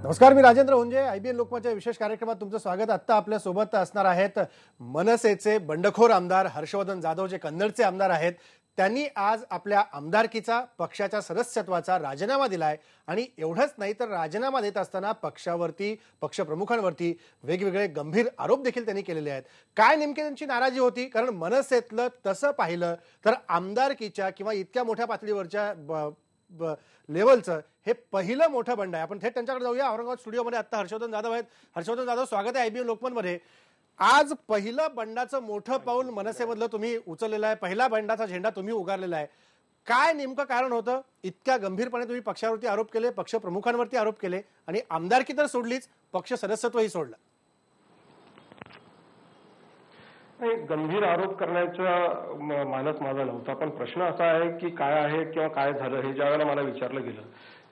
नमस्कार, मी राजेंद्र हुंजे. IBN लोकमतच्या विशेष कार्यक्रमात तुमचं स्वागत. आता आपल्या सोबत असणार आहेत मनसेचे बंडखोर आमदार हर्षवर्धन जाधव, जे कन्नडचे आमदार आहेत. त्यांनी आज आपल्या आमदारकीचा, पक्षाच्या सदस्यत्वाचा राजीनामा दिलाय. आणि एवढंच नाही तर राजीनामा देत असताना पक्षावरती, पक्षप्रमुखांवरती वेगवेगळे गंभीर आरोप देखील त्यांनी केलेले आहेत. काय नेमकी त्यांची नाराजी होती? कारण मनसेतलं तसं पाहिलं तर आमदारकीच्या किंवा इतक्या मोठ्या पातळीवरच्या लेवलचं हे पहिलं मोठं बंड आहे. आपण थेट त्यांच्याकडे जाऊया. औरंगाबाद स्टुडिओमध्ये आता हर्षवर्धन जाधव आहेत. हर्षवर्धन जाधव, स्वागत आहे IBN लोकमतमध्ये. आज पहिलं बंडाचं मोठं पाऊल मनसेमधलं तुम्ही उचललेलं आहे. पहिला बंडाचा झेंडा तुम्ही उगारलेला आहे. काय नेमकं कारण होतं? इतक्या गंभीरपणे तुम्ही पक्षावरती आरोप केले, पक्षप्रमुखांवरती आरोप केले आणि आमदारकी तर सोडलीच, पक्ष सदस्यत्वही सोडलं. गंभीर आरोप करण्याचा मानस माझा नव्हता, पण प्रश्न असा आहे की काय आहे किंवा काय झालं हे ज्यावेळेला मला विचारलं गेलं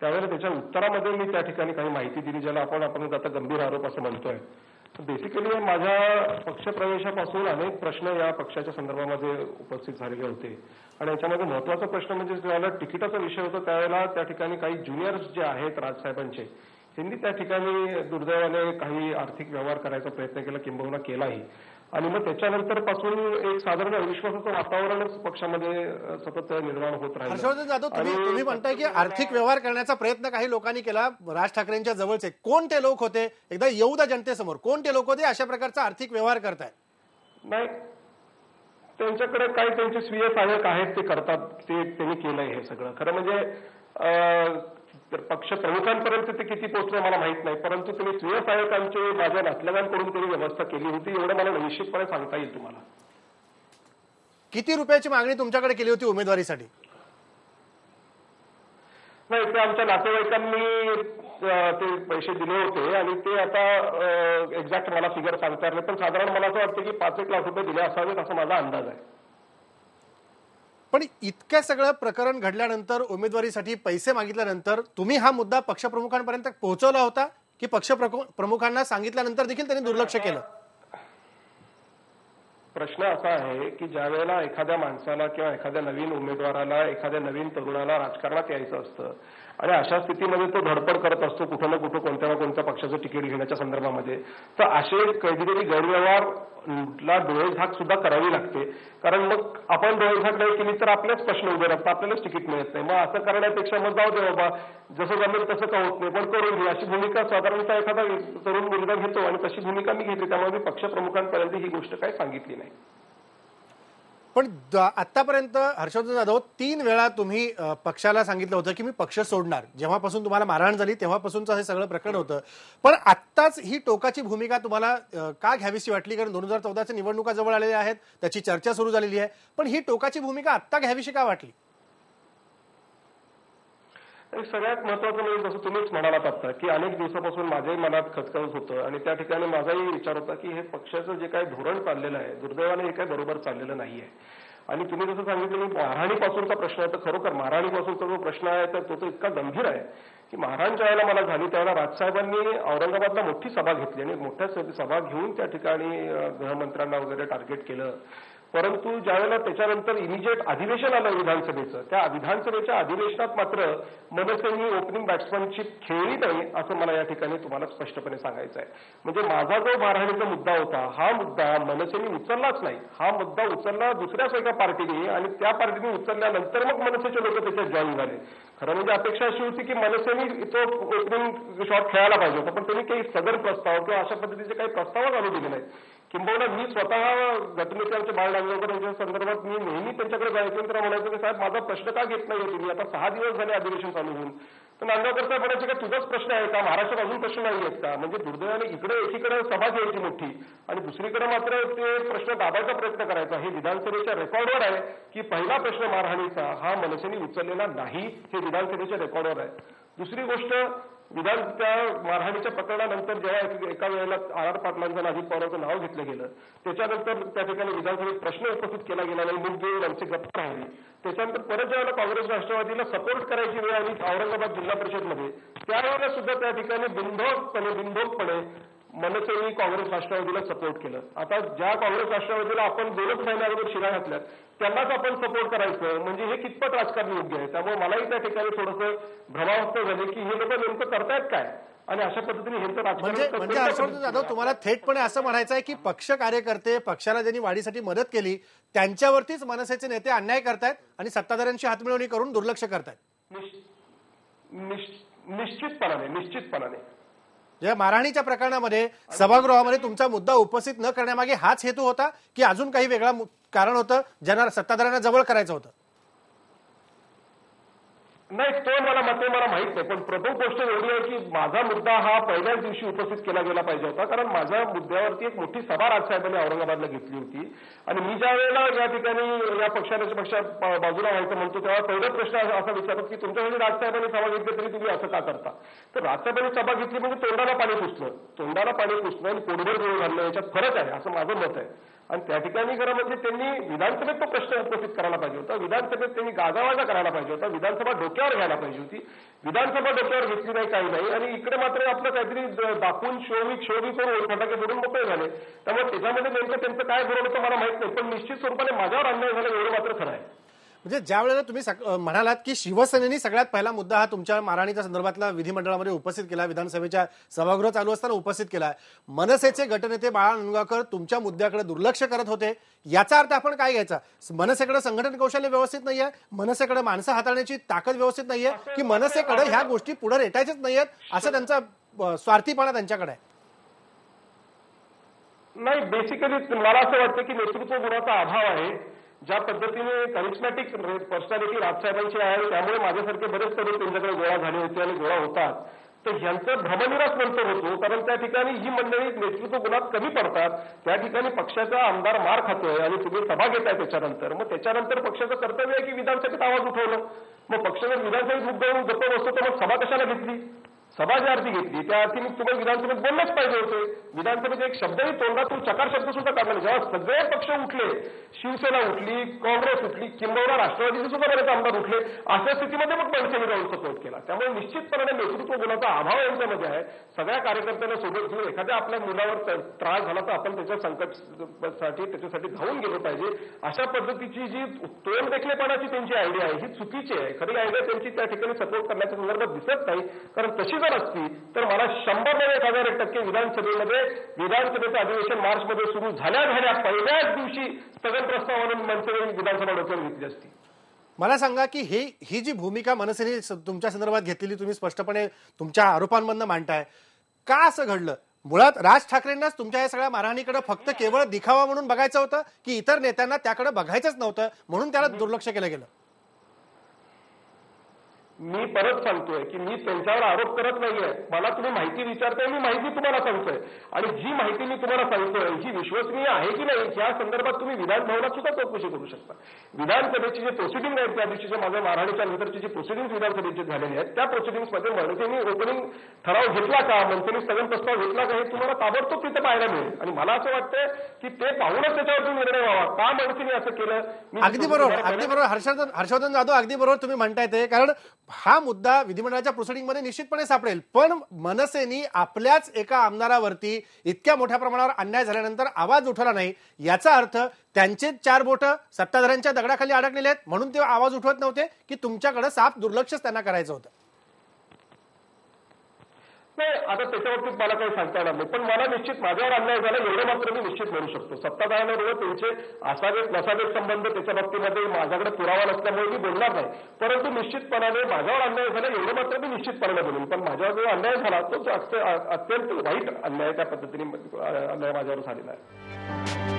त्यावेळेला त्याच्या उत्तरामध्ये मी त्या ठिकाणी काही माहिती दिली, ज्याला आपण आता गंभीर आरोप असं म्हणतोय. बेसिकली माझ्या पक्षप्रवेशापासून अनेक प्रश्न या पक्षाच्या संदर्भामध्ये उपस्थित झालेले होते आणि याच्यामध्ये महत्वाचा प्रश्न म्हणजे ज्यावेळेला तिकिटाचा विषय होता त्यावेळेला त्या ठिकाणी काही ज्युनियर्स जे आहेत राजसाहेबांचे, त्यांनी त्या ठिकाणी दुर्दैवाने काही आर्थिक व्यवहार करायचा प्रयत्न केला, किंबहुना केलाही. आणि मग त्याच्यानंतर पासून एक साधारण अविश्वासाचं वातावरणच पक्षामध्ये सतत निर्माण होत राहिलं. हर्षवर्धन जाधव, तुम्ही म्हणताय की आर्थिक व्यवहार करण्याचा प्रयत्न काही लोकांनी केला. राज ठाकरेंच्या जवळचे कोण ते लोक होते? एकदा येऊ द्या जनतेसमोर. कोण ते लोक होते अशा प्रकारचा आर्थिक व्यवहार करतायत? नाही, त्यांच्याकडे काही त्यांचे स्वीय सहाय्यक आहेत, ते करतात, ते त्यांनी केलंय हे सगळं. खरं म्हणजे पक्ष प्रमुखांपर्यंत ते किती पोहोचले मला माहित नाही, परंतु त्यांनी स्वीय सहाय्यकांचे माझ्या नातलगांकडून त्यांनी व्यवस्था केली होती, एवढं मला निश्चितपणे सांगता येईल तुम्हाला. किती रुपयाची मागणी तुमच्याकडे केली होती उमेदवारीसाठी? नाही, ते आमच्या नातेवाईकांनी ते पैसे दिले होते आणि ते आता एक्झॅक्ट मला फिगर सांगता येणार नाही, पण साधारण मला असं वाटतं की 5-1 लाख रुपये दिले असावेत असा माझा अंदाज आहे. पण इतकं सगळं प्रकरण घडल्यानंतर, उमेदवारीसाठी पैसे मागितल्यानंतर तुम्ही हा मुद्दा पक्षप्रमुखांपर्यंत पोहोचवला होता की पक्षप्रमुखांना सांगितल्यानंतर देखील त्यांनी दुर्लक्ष केलं? प्रश्न असा आहे की ज्या वेळेला एखाद्या माणसाला किंवा एखाद्या नवीन उमेदवाराला, एखाद्या नवीन तरुणाला राजकारणात यायचं असतं आणि अशा स्थितीमध्ये तो धडपड करत असतो कुठं ना कुठं कोणत्या ना कोणत्या पक्षाचं तिकीट घेण्याच्या संदर्भामध्ये, तर असे कधीतरी गैरव्यवहारला डोळेझाक सुद्धा करावी लागते. कारण मग आपण डोळेझाक नाही केली तर आपलेच प्रश्न उभे राहतात, आपल्यालाच तिकीट मिळत नाही. मग असं करण्यापेक्षा मग जाऊ दे बाबा, जसं जमेल तसं का होत नाही पण करून घे, अशी भूमिका साधारणतः एखादा तरुण मुलगा घेतो आणि तशी भूमिका मी घेतली. त्यामुळे मी पक्षप्रमुखांपर्यंत ही गोष्ट काही सांगितली नाही. पण आतापर्यंत हर्षवर्धन जाधव 3 वेळा तुम्ही पक्षाला सांगितलं होतं की मी पक्ष सोडणार. जेव्हापासून तुम्हाला मारहाण झाली तेव्हापासूनचं हे सगळं प्रकरण होतं. पण आत्ताच ही टोकाची भूमिका तुम्हाला का घ्यावीशी वाटली? कारण 2014च्या निवडणुका जवळ आलेल्या आहेत, त्याची चर्चा सुरू झालेली आहे. पण ही टोकाची भूमिका आत्ता घ्यावीशी का वाटली? सगळ्यात महत्वाचं म्हणजे जसं तुम्हीच म्हणालात आता की अनेक दिवसापासून माझ्याही मनात खचखच होतं आणि त्या ठिकाणी माझाही विचार होता की हे पक्षाचं जे काही धोरण चाललेलं आहे, दुर्दैवाने हे काही बरोबर चाललेलं नाहीये. आणि तुम्ही जसं सांगितलं की मारहाणीपासूनचा प्रश्न आहे, तर खरोखर मारहाणीपासूनचा जो प्रश्न आहे तर तो इतका गंभीर आहे की मारहाण ज्या वेळेला मला झाली त्यावेळेला राजसाहेबांनी औरंगाबादला मोठी सभा घेतली आणि मोठ्या सभा घेऊन त्या ठिकाणी गृहमंत्र्यांना वगैरे टार्गेट केलं. परंतु ज्यावेळेला त्याच्यानंतर इमिजिएट अधिवेशन आलं विधानसभेचं, त्या विधानसभेच्या अधिवेशनात मात्र मनसेनी ओपनिंग बॅट्समनशिप खेळली नाही असं मला या ठिकाणी तुम्हाला स्पष्टपणे सांगायचं आहे. म्हणजे माझा जो मारहाणीचा मुद्दा होता हा मुद्दा मनसेनी उचललाच नाही. हा मुद्दा उचलला दुसऱ्याच एका पार्टीने आणि त्या पार्टीने उचलल्यानंतर मग मनसेचे लोक त्याच्यात जॉईन झाले. खरं म्हणजे अपेक्षा अशी होती की मनसेनी तो ओपनिंग शॉट खेळायला पाहिजे होता, पण त्यांनी काही सदर प्रस्ताव किंवा अशा पद्धतीचे काही प्रस्तावच आणू दिले नाहीत. किंबहुना मी स्वतः गटनेते बाळ नांदगावकर यांच्या संदर्भात मी नेहमी त्यांच्याकडे जायचं तर म्हणायचं की साहेब माझा प्रश्न का घेत नाहीये तुम्ही? आता 6 दिवस झाले अधिवेशन चालू होऊन. तर नांदगावकर साहेब म्हणायचे का तुझाच प्रश्न आहे का? महाराष्ट्रात अजून प्रश्न नाही आहेत का? म्हणजे दुर्दैवाने इकडे एकीकडे सभा घ्यायची मोठी आणि दुसरीकडे मात्र ते प्रश्न दाबायचा प्रयत्न करायचा. हे विधानसभेच्या रेकॉर्डवर आहे की पहिला प्रश्न मारहाणीचा हा मनसेने उचललेला नाही, हे विधानसभेच्या रेकॉर्डवर आहे. दुसरी गोष्ट, त्या मारहाणीच्या प्रकरणानंतर जेव्हा एका वेळेला आर पाटलांचं आणि अजित पवारांचं नाव घेतलं गेलं त्याच्यानंतर त्या ठिकाणी विधानसभेत प्रश्न उपस्थित केला गेला नाही, मुद्दे आमचे गप्प राहिले. त्याच्यानंतर परत ज्यावेळेला काँग्रेस राष्ट्रवादीला सपोर्ट करायची वेळ आली औरंगाबाद जिल्हा परिषदमध्ये, त्यावेळेला सुद्धा त्या ठिकाणी बिनधोकपणे मनसेने काँग्रेस राष्ट्रवादीला सपोर्ट केलं. आता ज्या काँग्रेस राष्ट्रवादीला आपण 2च महिन्या अगोदर शिव्या घातल्यात त्यांनाच आपण सपोर्ट करायचं म्हणजे हे कितपत राजकारण योग्य आहे. त्यामुळे मलाही त्या ठिकाणी थोडंसं भ्रमावस्था झाली की हे लोक नेमकं करतायत काय आणि अशा पद्धतीने ह्यांचं म्हणजे हर्षवर्धन जाधव तुम्हाला थेटपणे असं म्हणायचं आहे की पक्ष कार्यकर्ते पक्षाला ज्यांनी वाढीसाठी मदत केली त्यांच्यावरतीच मनसेचे नेते अन्याय करतायत आणि सत्ताधाऱ्यांची हातमिळवणी करून दुर्लक्ष करतायत. निश्चितपणाने या मारहाणीच्या प्रकरणामध्ये सभागृहामध्ये तुमचा मुद्दा उपस्थित न करण्यामागे हाच हेतू होता की अजून काही वेगळा कारण होतं ज्यांना सत्ताधाऱ्यांना जवळ करायचं होतं? नाही, तो मला माहित नाही, पण प्रमुख गोष्ट एवढी आहे की माझा मुद्दा हा पहिल्याच दिवशी उपस्थित केला गेला पाहिजे होता. कारण माझ्या मुद्द्यावरती एक मोठी सभा राजसाहेबांनी औरंगाबादला घेतली होती आणि मी ज्या वेळेला या ठिकाणी या पक्षा बाजूला व्हायचं म्हणतो तेव्हा पहिला प्रश्न असा विचारतो की तुमच्यासाठी राजसाहेबांनी सभा घेतली तरी तुम्ही असं का करता. तर राजसाहेबांनी सभा घेतली म्हणजे तोंडाला पाणी पुसणं आणि पोटभर गोळ घालणं याच्यात फरक आहे असं माझं मत आहे. आणि त्या ठिकाणी खरं म्हणजे त्यांनी विधानसभेत तो प्रश्न उपस्थित करायला पाहिजे होता. विधानसभेत त्यांनी गाजावाजा करायला पाहिजे होता. विधानसभा डोक्यावर घ्यायला पाहिजे होती. विधानसभा डोक्यावर घेतली नाही, काही नाही. आणि इकडे मात्र आपलं काहीतरी दाखवून शोवी करून फटाके फोडून मोकळे झाले. त्यामुळे त्याच्यामध्ये नेमकं त्यांचं काय बरोबर होतं मला माहित नाही, पण निश्चित स्वरूपाने माझ्यावर अन्याय झाला एवढं मात्र खरं आहे. म्हणजे ज्या वेळेला तुम्ही म्हणालात की शिवसेनेने सगळ्यात पहिला मुद्दा हा तुमच्या मारहाणीच्या संदर्भातला विधिमंडळामध्ये उपस्थित केला, विधानसभेच्या सभागृह चालू असताना उपस्थित केला. मनसेचे गटनेते बाळा निंबाळकर तुमच्या मुद्द्याकडे दुर्लक्ष करत होते, याचा अर्थ आपण काय घ्यायचा? मनसेकडे संघटन कौशल्य व्यवस्थित नाहीये, मनसेकडे माणसं हाताळण्याची ताकद व्यवस्थित नाहीये, की मनसेकडे ह्या गोष्टी पुढे रेटायच्याच नाहीयेत असं त्यांचा स्वार्थीपणा त्यांच्याकडे आहे? नाही, बेसिकली मला असं वाटतं की नेतृत्व गुणाचा अभाव आहे. ज्या पद्धतीने करिस्मॅटिक पर्सनॅलिटी राजसाहेबांची आहे त्यामुळे माझ्यासारखे बरेच तरुण त्यांच्याकडे गोळा झाले होते आणि गोळा होतात. तर ह्यांचं भ्रमनिरास मंत्र होतो, कारण त्या ठिकाणी ही मंडळी नेतृत्व गुणात कमी पडतात. त्या ठिकाणी पक्षाचा आमदार मार खातोय आणि तुम्ही सभा घेताय त्याच्यानंतर, मग त्याच्यानंतर पक्षाचं कर्तव्य आहे की विधानसभेत आवाज उठवणं. मग पक्ष जर विधानसभेत मुद्दा गप्प बसतो तर मग सभा कशाला घेतली? सभा ज्या अर्थी घेतली त्या अर्थी मी तुम्हाला विधानसभेत बोललंच पाहिजे होते. विधानसभेत एक शब्दही तोंडातून चकार शब्द सुद्धा काढला नाही. जेव्हा सगळे पक्ष उठले, शिवसेना उठली, काँग्रेस उठली, किंबहुना राष्ट्रवादीचे सुद्धा बरेच आमदार उठले, अशा स्थितीमध्ये मग मनसेने जाऊन सपोर्ट केला. त्यामुळे निश्चितपणे नेतृत्व गुणाचा अभाव यांच्यामध्ये आहे. सगळ्या कार्यकर्त्यांना सोबत घेऊन एखाद्या आपल्या मुलावर त्रास झाला तर आपण त्याच्या त्याच्यासाठी धावून गेलो पाहिजे. अशा पद्धतीची जी तोंड देखलेपणाची त्यांची आयडिया आहे ही चुकीची आहे. खरी आयडिया त्यांची त्या ठिकाणी सपोर्ट करण्याच्या संदर्भात दिसत नाही. कारण तशी असती तर मला 100% विधानसभेचं अधिवेशन मार्चमध्ये सुरू झाल्या पहिल्याच दिवशी स्थगन प्रस्ताव म्हणून मनसेने विधानसभा डोक्यावर घेतली असती. मला सांगा की ही जी भूमिका मनसेने तुमच्या संदर्भात घेतलेली तुम्ही स्पष्टपणे तुमच्या आरोपांमधनं मांडताय, का असं घडलं? मुळात राज ठाकरेंनाच तुमच्या या सगळ्या मारहाणीकडे फक्त केवळ दिखावा म्हणून बघायचं होतं की इतर नेत्यांना त्याकडे बघायचंच नव्हतं म्हणून त्याला दुर्लक्ष केलं गेलं? मी परत सांगतोय की मी त्यांच्यावर आरोप करत नाहीये. मला तुम्ही माहिती विचारताय, मी माहिती तुम्हाला सांगतोय आणि जी माहिती मी तुम्हाला सांगतोय ही विश्वसनीय आहे की नाही या संदर्भात तुम्ही विधान भवनात सुद्धा चौकशी करू शकता. विधानसभेची जे प्रोसिडिंग आहेत त्या दिवशीच्या माझ्या मारहाणीच्या नंतरची जी प्रोसिडिंग विधानसभेची झालेली आहेत त्या प्रोसिडिंग्समध्ये मनसेने ओपनिंग ठराव घेतला का, मनसेने स्थगन प्रस्ताव घेतला का हे तुम्हाला ताबडतोब तिथे पाहायला मिळेल. आणि मला असं वाटतं की ते पाहूनच त्याच्यावरती निर्णय व्हावा का मनसेने असं केलं. अगदी बरोबर हर्षवर्धन जाधव, अगदी बरोबर तुम्ही म्हणताय ते. कारण हा मुद्दा विधिमंडळाच्या प्रोसिडिंगमध्ये निश्चितपणे सापडेल, पण मनसेनी आपल्याच एका आमदारावरती इतक्या मोठ्या प्रमाणावर अन्याय झाल्यानंतर आवाज उठवला नाही, याचा अर्थ त्यांचे 4 बोटं सत्ताधाऱ्यांच्या दगडाखाली अडकलेले आहेत म्हणून ते आवाज उठवत नव्हते की तुमच्याकडे साफ दुर्लक्षच त्यांना करायचं होतं? नाही, आता त्याच्यावरती मला काही सांगता येणार नाही, पण मला निश्चित माझ्यावर अन्याय झाला एवढं मात्र मी निश्चित म्हणू शकतो. सत्ताधाऱ्यांबरोबर त्यांचे असावेत नसावेत संबंध त्याच्या बाबतीमध्ये माझ्याकडे पुरावा नसल्यामुळे मी बोलणार नाही, परंतु निश्चितपणाने माझ्यावर अन्याय झाला एवढं मात्र मी निश्चितपणे बोलेन. पण माझ्यावर जो अन्याय झाला तो अत्यंत वाईट अन्याय त्या पद्धतीने अन्याय माझ्यावर झालेला आहे.